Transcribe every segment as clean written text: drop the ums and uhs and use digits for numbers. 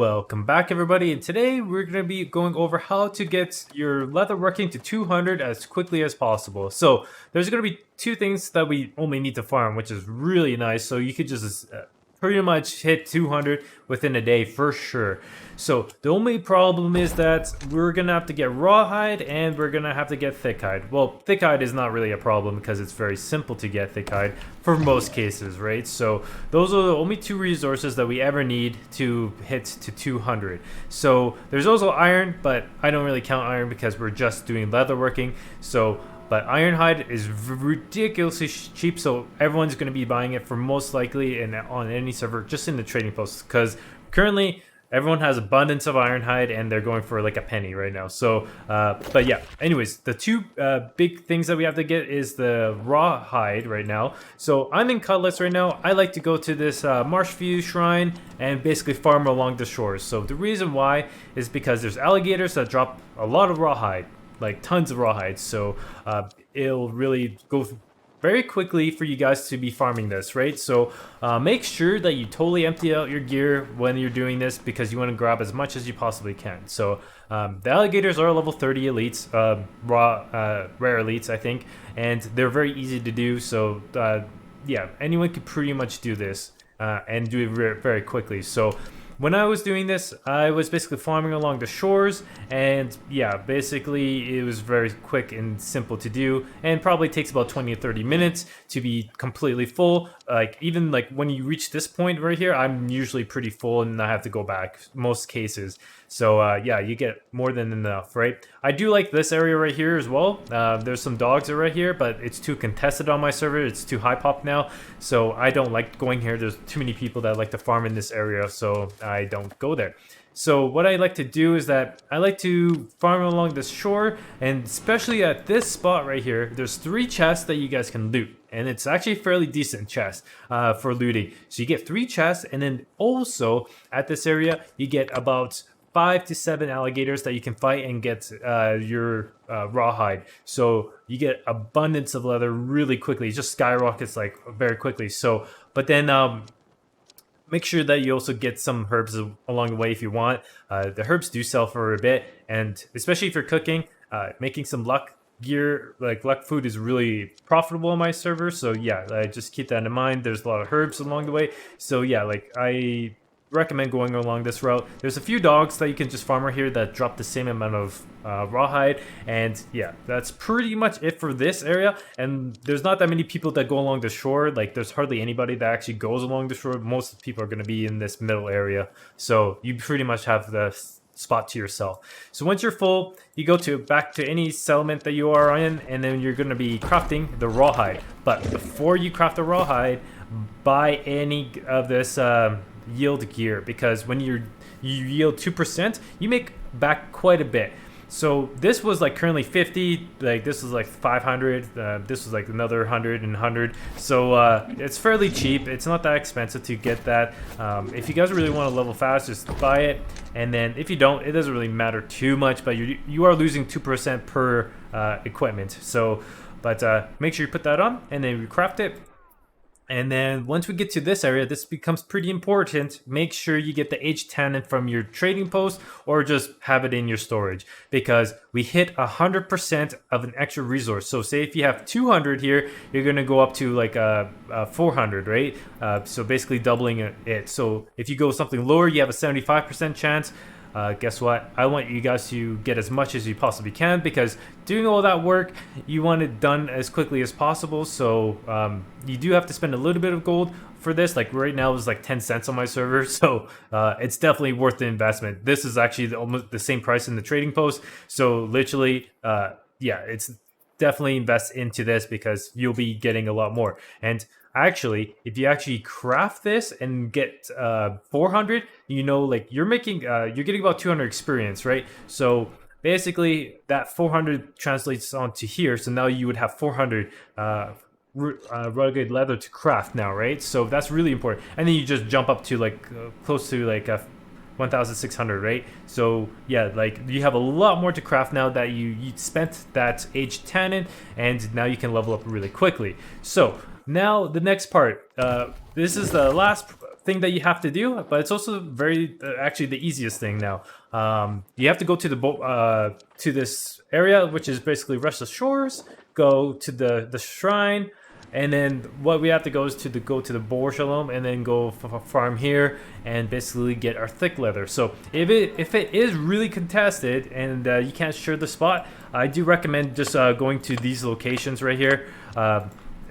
Welcome back, everybody, and today we're going to be going over how to get your leather working to 200 as quickly as possible. So there's going to be two things that we only need to farm, which is really nice. So you could just pretty much hit 200 within a day for sure. So the only problem is that we're gonna have to get rawhide and we're gonna have to get thickhide. Well, thickhide is not really a problem because it's very simple to get thickhide for most cases, right? So those are the only two resources that we ever need to hit to 200. So there's also iron, but I don't really count iron because we're just doing leatherworking. But Ironhide is ridiculously cheap, so everyone's going to be buying it for most likely and on any server, just in the trading posts, because currently everyone has abundance of Ironhide and they're going for like a penny right now. So, but yeah, anyways, the two big things that we have to get is the Rawhide right now. So I'm in Cutlass right now. I like to go to this Marshview Shrine and basically farm along the shores. So the reason why is because there's alligators that drop a lot of Rawhide, like tons of rawhide, so it'll really go very quickly for you guys to be farming this, right? So make sure that you totally empty out your gear when you're doing this because you want to grab as much as you possibly can. So the alligators are level 30 elites, rare elites, I think, and they're very easy to do. So yeah, anyone could pretty much do this and do it very, very quickly. So when I was doing this, I was basically farming along the shores, and yeah, basically it was very quick and simple to do, and probably takes about 20 to 30 minutes to be completely full. Like even like when you reach this point right here, I'm usually pretty full and I have to go back most cases. So yeah, you get more than enough, right? I do like this area right here as well. There's some dogs right here, but it's too contested on my server. It's too high pop now, so I don't like going here. There's too many people that like to farm in this area, so I don't go there. So what I like to do is that I like to farm along this shore, and especially at this spot right here, there's 3 chests that you guys can loot. And it's actually a fairly decent chest for looting. So you get 3 chests, and then also at this area, you get about 5 to 7 alligators that you can fight and get your rawhide. So you get abundance of leather really quickly. It just skyrockets like very quickly. So, but then make sure that you also get some herbs along the way if you want. The herbs do sell for a bit, and especially if you're cooking, making some luck gear, like luck food, is really profitable on my server. So yeah, just keep that in mind. There's a lot of herbs along the way. So yeah, like I recommend going along this route. There's a few dogs that you can just farm right here that drop the same amount of rawhide, and yeah, that's pretty much it for this area. And there's not that many people that go along the shore. Like there's hardly anybody that actually goes along the shore. Most of the people are going to be in this middle area, so you pretty much have the spot to yourself. So once you're full, you go back to any settlement that you are in, and then you're going to be crafting the rawhide. But before you craft the rawhide, buy any of this yield gear, because when you yield 2%, you make back quite a bit. So this was like currently 50, like this was like 500, this was like another 100 and 100. So it's fairly cheap. It's not that expensive to get that. If you guys really want to level fast, just buy it. And then if you don't, it doesn't really matter too much, but you are losing 2% per equipment. So, but make sure you put that on and then you craft it. And then once we get to this area, this becomes pretty important. Make sure you get the H10 from your trading post or just have it in your storage, because we hit 100% of an extra resource. So say if you have 200 here, you're going to go up to like 400, right? So basically doubling it. So if you go something lower, you have a 75% chance. Guess what? I want you guys to get as much as you possibly can, because doing all that work, you want it done as quickly as possible. So you do have to spend a little bit of gold for this. Like right now it's like 10 cents on my server, so it's definitely worth the investment. This is actually almost the same price in the trading post. So literally, yeah, it's definitely invest into this because you'll be getting a lot more. And actually, if you actually craft this and get 400, you know, like you're making you're getting about 200 experience, right? So basically that 400 translates onto here, so now you would have 400 rugged leather to craft now, right? So that's really important. And then you just jump up to like close to like 1,600, right? So yeah, like you have a lot more to craft now that you spent that H10 in, and now you can level up really quickly. So now the next part, this is the last thing that you have to do, but it's also very actually the easiest thing now. You have to go to the to this area, which is basically Restless Shores. Go to the shrine, and then what we have to go is to go to the Boar Shalom, and then go farm here and basically get our thick leather. So if it is really contested and you can't share the spot, I do recommend just going to these locations right here.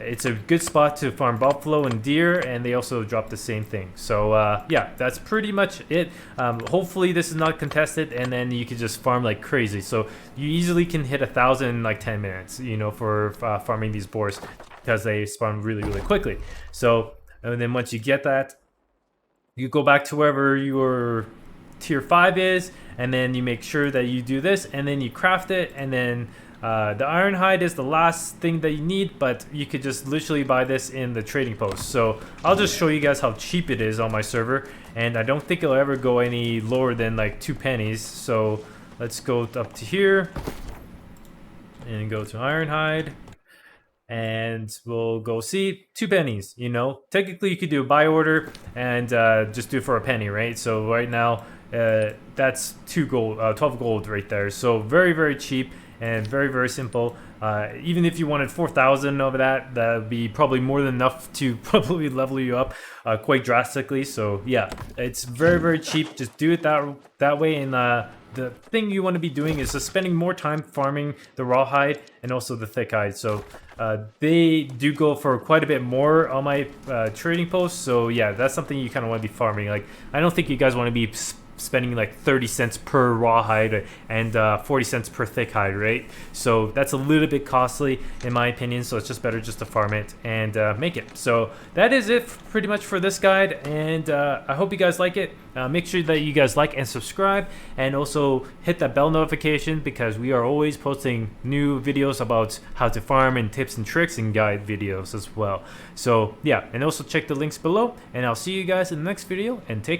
It's a good spot to farm buffalo and deer, and they also drop the same thing. So yeah, that's pretty much it. Hopefully this is not contested, and then you can just farm like crazy. So you easily can hit 1,000 in like 10 minutes, you know, for farming these boars, because they spawn really quickly. So, and then once you get that, you go back to wherever your tier 5 is, and then you make sure that you do this, and then you craft it, and then the iron hide is the last thing that you need, but you could just literally buy this in the trading post. So I'll just show you guys how cheap it is on my server, and I don't think it'll ever go any lower than like 2 pennies. So let's go up to here and go to iron hide, and we'll go see 2 pennies. You know, technically you could do a buy order and just do it for a penny, right? So right now that's 2 gold, 12 gold right there. So very cheap and very simple. Even if you wanted 4,000 of that would be probably more than enough to probably level you up quite drastically. So yeah, it's very cheap. Just do it that way. And the thing you want to be doing is just spending more time farming the rawhide and also the thick hide. So they do go for quite a bit more on my trading post. So yeah, that's something you kind of want to be farming. Like, I don't think you guys want to be spending like 30 cents per rawhide and 40 cents per thick hide, right? So that's a little bit costly in my opinion, so it's just better just to farm it and make it. So that is it pretty much for this guide, and I hope you guys like it. Make sure that you guys like and subscribe, and also hit that bell notification, because we are always posting new videos about how to farm and tips and tricks and guide videos as well. So yeah, and also check the links below, and I'll see you guys in the next video, and take care.